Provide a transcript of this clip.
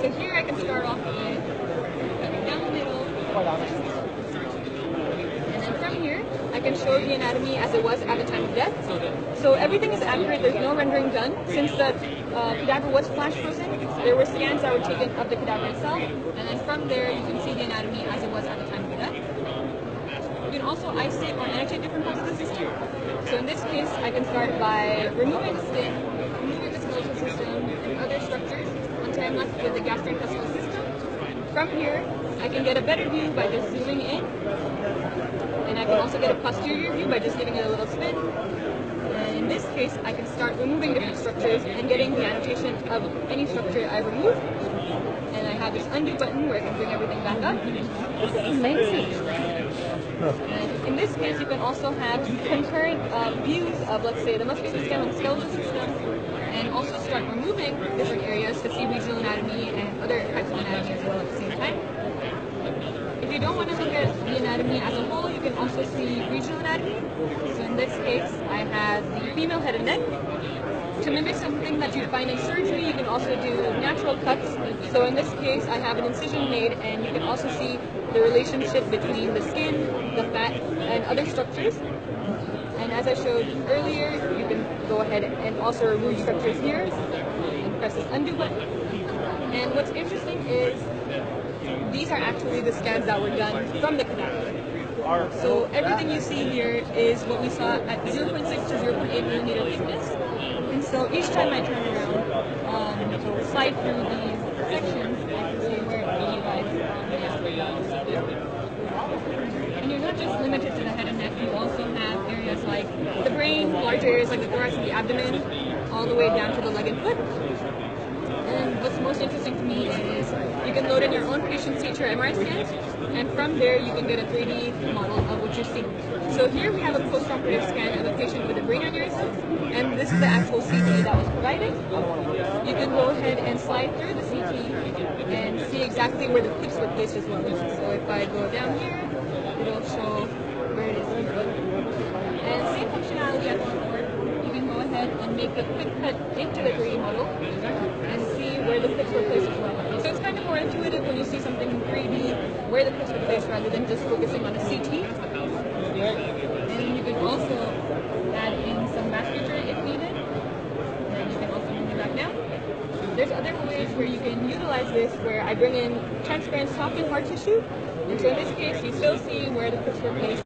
So here I can start off with down the middle. And then from here, I can show the anatomy as it was at the time of death. So everything is accurate, there's no rendering done. Since the cadaver was flash frozen, there were scans that were taken of the cadaver itself. And then from there, you can see the anatomy as it was at the time of death. You can also isolate or annotate different parts of the system. So in this case, I can start by removing the skin, removing the skeletal system, and other structures until I'm left with the gastrointestinal system. From here, I can get a better view by just zooming in. And I can also get a posterior view by just giving it a little spin. And in this case, I can start removing different structures and getting the annotation of any structure I remove. And I have this undo button where I can bring everything back up. This is amazing. And in this case, you can also have concurrent views of, let's say, the muscular scan on the skeletal system, and also start removing different areas to see regional anatomy and other types of anatomy as well at the same time. If you don't want to look at the anatomy as a whole, you can also see regional anatomy. So in this case, I have the female head and neck. To mimic something that you find in surgery, you can also do natural cuts. So in this case, I have an incision made, and you can also see the relationship between the skin, the fat, and other structures. And as I showed earlier, you can go ahead and also remove structures here and press this undo button. And what's interesting is these are actually the scans that were done from the cadaver. So everything you see here is what we saw at 0.6 to 0.8 millimeter thickness. And so each time I turn around, slide through these sections, I can see where it relies on. And you're not just limited to the head and neck, you also have areas like the brain, larger areas like the thorax and the abdomen, all the way down to the leg and foot. And what's most interesting to me is you can load in your own patient CT or MRI scans, and from there you can get a 3D model of what you see. So here we have a post-operative scan of a patient with a brain aneurysm, and this is the actual CT that was provided. You can go ahead and slide through the CT and see exactly where the clips were placed as well. So if I go down here, it'll show where it is. And same functionality as before. You can go ahead and make a quick cut into the 3D model and see where the clips were placed as well. So it's kind of more intuitive when you see something in 3D, where the clips were placed rather than just focusing on a CT. And you can also add in some vasculature if needed. And you can also move it back down. There's other ways where you can utilize this, where I bring in transparent soft and hard tissue. And so in this case, you still see where the clips were placed.